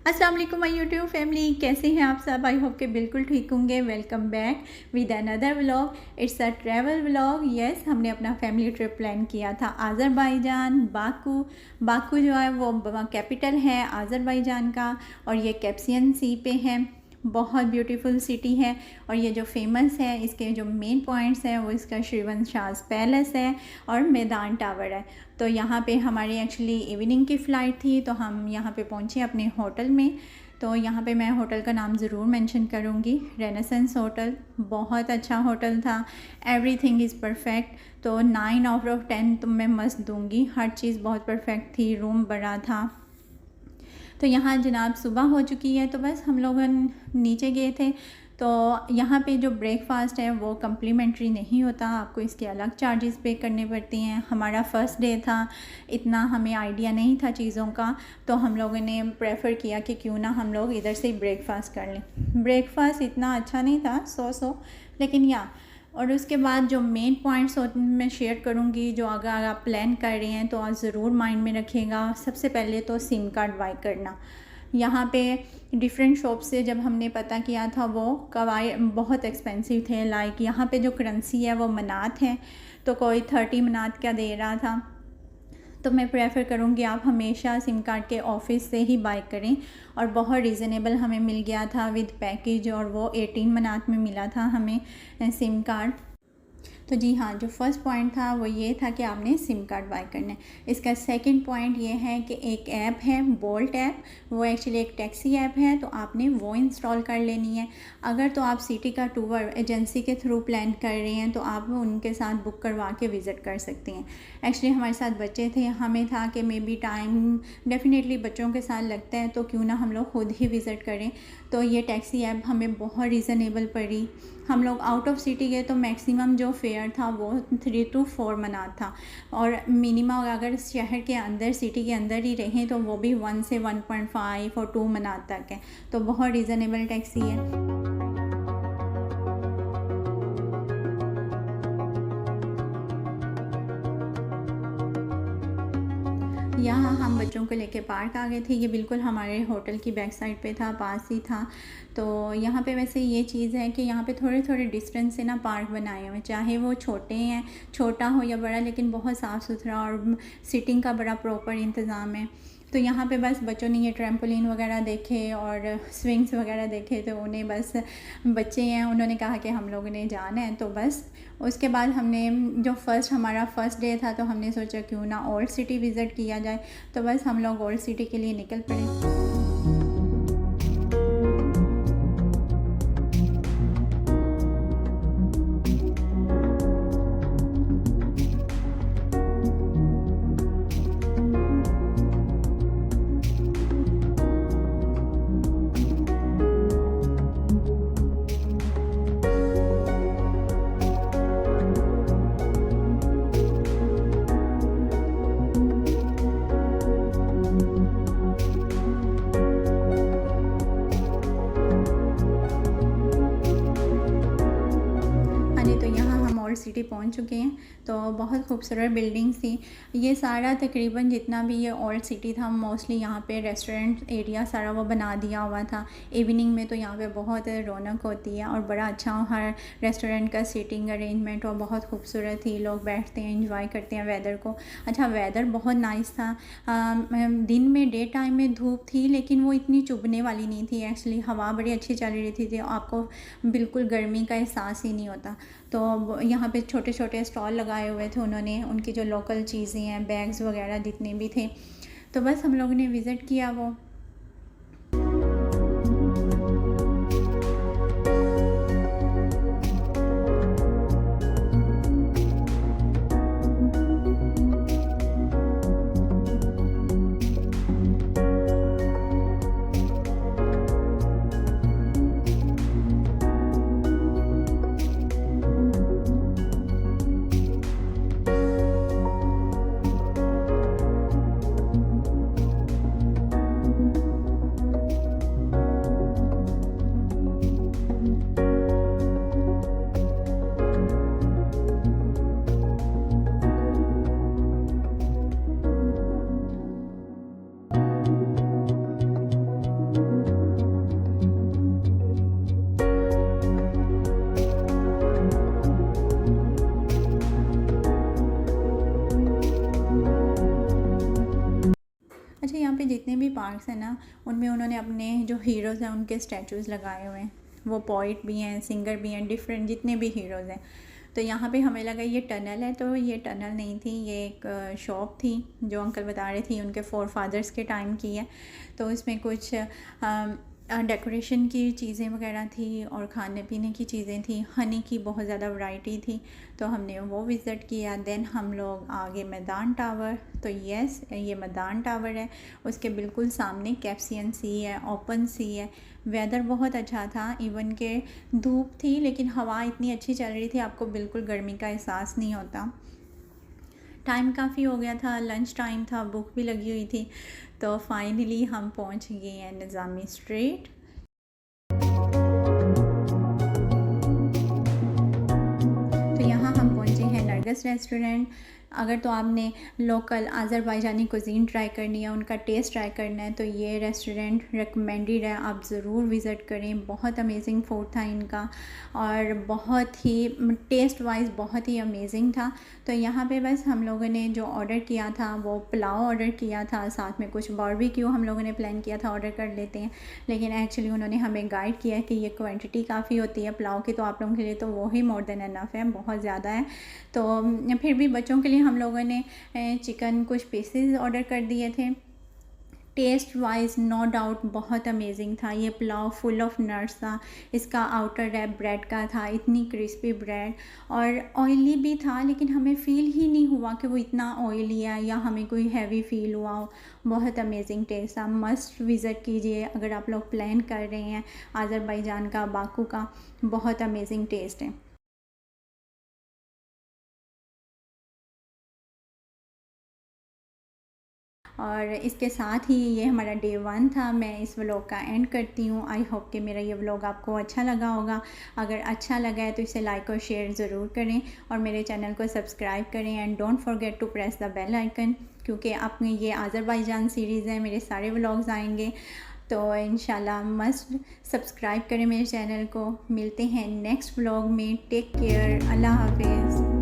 अस्सलाम वालेकुम my YouTube family, कैसे हैं आप सब। आई होप के बिल्कुल ठीक होंगे। Welcome back with another vlog. It's a travel vlog. Yes, हमने अपना फैमिली ट्रिप प्लान किया था आज़रबाईजान, बाकू। बाकू जो है वो कैपिटल है आज़रबाईजान का, और ये कैस्पियन सी पे है। बहुत ब्यूटीफुल सिटी है। और ये जो फेमस है, इसके जो मेन पॉइंट्स हैं वो इसका श्रीवंशास पैलेस है और मैदान टावर है। तो यहाँ पे हमारी एक्चुअली इवनिंग की फ़्लाइट थी, तो हम यहाँ पे पहुँचे अपने होटल में। तो यहाँ पे मैं होटल का नाम ज़रूर मेंशन करूँगी, रेनेसेंस होटल। बहुत अच्छा होटल था, एवरीथिंग इज़ परफेक्ट। तो 9 आउट ऑफ 10 तो मैं मस्त दूँगी। हर चीज़ बहुत परफेक्ट थी, रूम बड़ा था। तो यहाँ जनाब सुबह हो चुकी है, तो बस हम लोग नीचे गए थे। तो यहाँ पे जो ब्रेकफास्ट है वो कम्प्लीमेंट्री नहीं होता, आपको इसके अलग चार्जेस पे करने पड़ते हैं। हमारा फ़र्स्ट डे था, इतना हमें आइडिया नहीं था चीज़ों का, तो हम लोगों ने प्रेफर किया कि क्यों ना हम लोग इधर से ही ब्रेकफास्ट कर लें। ब्रेकफास्ट इतना अच्छा नहीं था, सो लेकिन और उसके बाद जो मेन पॉइंट्स मैं शेयर करूँगी, जो अगर आप प्लान कर रहे हैं तो आप ज़रूर माइंड में रखिएगा। सबसे पहले तो सिम कार्ड बाई करना। यहाँ पे डिफरेंट शॉप से जब हमने पता किया था, वो कवाई बहुत एक्सपेंसिव थे। लाइक यहाँ पे जो करेंसी है वो मनात है, तो कोई 30 मनात का दे रहा था। तो मैं प्रेफर करूँगी आप हमेशा सिम कार्ड के ऑफ़िस से ही बाय करें। और बहुत रीज़नेबल हमें मिल गया था विद पैकेज, और वो 18 मनात में मिला था हमें सिम कार्ड। तो जी हाँ, जो फर्स्ट पॉइंट था वो ये था कि आपने सिम कार्ड बाय करना है। इसका सेकंड पॉइंट ये है कि एक ऐप है बोल्ट ऐप, वो एक्चुअली एक टैक्सी ऐप है, तो आपने वो इंस्टॉल कर लेनी है। अगर तो आप सिटी का टूर एजेंसी के थ्रू प्लान कर रहे हैं तो आप उनके साथ बुक करवा के विज़िट कर सकते हैं। एक्चुअली हमारे साथ बच्चे थे, हमें था कि मे बी टाइम डेफिनेटली बच्चों के साथ लगता है, तो क्यों ना हम लोग खुद ही विज़िट करें। तो ये टैक्सी ऐप हमें बहुत रीज़नेबल पड़ी। हम लोग आउट ऑफ सिटी गए तो मैक्सिमम जो फेयर था वो 3 to 4 मनात था, और मिनिमम अगर शहर के अंदर सिटी के अंदर ही रहें तो वो भी 1 से 1.5 और 2 मनात तक है। तो बहुत रीज़नेबल टैक्सी है। यहाँ हम बच्चों को लेके पार्क आ गए थे। ये बिल्कुल हमारे होटल की बैक साइड पे था, पास ही था। तो यहाँ पे वैसे ये चीज़ है कि यहाँ पे थोड़े थोड़े डिस्टेंस से ना पार्क बनाए हुए, चाहे वो छोटा हो या बड़ा, लेकिन बहुत साफ़ सुथरा और सिटिंग का बड़ा प्रॉपर इंतज़ाम है। तो यहाँ पे बस बच्चों ने ये ट्रैम्पोलिन वगैरह देखे और स्विंग्स वगैरह देखे, तो उन्हें बस बच्चे हैं, उन्होंने कहा कि हम लोगों ने जाना है। तो बस उसके बाद हमने जो हमारा फ़र्स्ट डे था, तो हमने सोचा क्यों ना ओल्ड सिटी विज़िट किया जाए। तो बस हम लोग ओल्ड सिटी के लिए निकल पड़े। सिटी पहुंच चुके हैं। तो बहुत खूबसूरत बिल्डिंग्स थी। ये सारा तकरीबन जितना भी ये ओल्ड सिटी था, मोस्टली यहाँ पे रेस्टोरेंट एरिया सारा वो बना दिया हुआ था। इवनिंग में तो यहाँ पे बहुत रौनक होती है और बड़ा अच्छा हर रेस्टोरेंट का सीटिंग अरेंजमेंट और बहुत खूबसूरत थी। लोग बैठते हैं, इंजॉय करते हैं वेदर को। अच्छा, वेदर बहुत नाइस था। दिन में डे टाइम में धूप थी, लेकिन वो इतनी चुभने वाली नहीं थी। एक्चुअली हवा बड़ी अच्छी चल रही थी, आपको बिल्कुल गर्मी का एहसास ही नहीं होता। तो यहाँ पे छोटे छोटे स्टॉल लगाए हुए थे उन्होंने, उनकी जो लोकल चीज़ें हैं, बैग्स वगैरह जितने भी थे। तो बस हम लोगों ने विज़िट किया वो। पार्क्स हैं ना, उनमें उन्होंने अपने जो हीरोज़ हैं उनके स्टैचूज़ लगाए हुए हैं। वो पोइट भी हैं, सिंगर भी हैं, डिफरेंट जितने भी हीरोज़ हैं। तो यहाँ पे हमें लगा ये टनल है, तो ये टनल नहीं थी, ये एक शॉप थी जो अंकल बता रहे थे उनके फोर फादर्स के टाइम की है। तो इसमें कुछ डेकोरेशन की चीज़ें वगैरह थी और खाने पीने की चीज़ें थी, हनी की बहुत ज़्यादा वैरायटी थी, तो हमने वो विज़िट किया। देन हम लोग आगे मैदान टावर, तो यस ये मैदान टावर है, उसके बिल्कुल सामने कैप्सियन सी है, ओपन सी है। वेदर बहुत अच्छा था, इवन के धूप थी लेकिन हवा इतनी अच्छी चल रही थी, आपको बिल्कुल गर्मी का एहसास नहीं होता। टाइम काफ़ी हो गया था, लंच टाइम था, भूख भी लगी हुई थी, तो फाइनली हम पहुंच गए हैं निज़ामी स्ट्रीट। तो यहाँ हम पहुँचे हैं नरगिस रेस्टोरेंट। अगर तो आपने लोकल आज़रबाईजानी कुज़ीन ट्राई करनी है, उनका टेस्ट ट्राई करना है, तो ये रेस्टोरेंट रिकमेंडेड है, आप ज़रूर विज़िट करें। बहुत अमेजिंग फूड था इनका और बहुत ही टेस्ट वाइज बहुत ही अमेजिंग था। तो यहाँ पे बस हम लोगों ने जो ऑर्डर किया था वो पुलाव ऑर्डर किया था, साथ में कुछ बारबेक्यू हम लोगों ने प्लान किया था ऑर्डर कर लेते हैं, लेकिन एक्चुअली उन्होंने हमें गाइड किया कि ये क्वांटिटी काफ़ी होती है पुलाव की, तो आप लोगों के लिए तो वो ही मोर देन इनफ है, बहुत ज़्यादा है। तो फिर भी बच्चों के लिए हम लोगों ने चिकन कुछ पीसेस ऑर्डर कर दिए थे। टेस्ट वाइज नो डाउट बहुत अमेजिंग था। ये पुलाव फुल ऑफ नट्स था, इसका आउटर रैप ब्रेड का था, इतनी क्रिस्पी ब्रेड, और ऑयली भी था, लेकिन हमें फ़ील ही नहीं हुआ कि वो इतना ऑयली है या हमें कोई हैवी फ़ील हुआ हो। बहुत अमेजिंग टेस्ट था, मस्ट विज़िट कीजिए अगर आप लोग प्लान कर रहे हैं आज़रबाईजान का, बाकू का। बहुत अमेजिंग टेस्ट है। और इसके साथ ही ये हमारा डे 1 था। मैं इस व्लॉग का एंड करती हूँ। आई होप कि मेरा ये व्लॉग आपको अच्छा लगा होगा। अगर अच्छा लगा है तो इसे लाइक और शेयर ज़रूर करें और मेरे चैनल को सब्सक्राइब करें and don't forget to press the bell icon, क्योंकि अपने ये आज़रबाईजान सीरीज़ है, मेरे सारे व्लॉग्स आएंगे, तो इंशाल्लाह मस्ट सब्सक्राइब करें मेरे चैनल को। मिलते हैं नेक्स्ट व्लॉग में। टेक केयर, अल्लाह हाफिज़।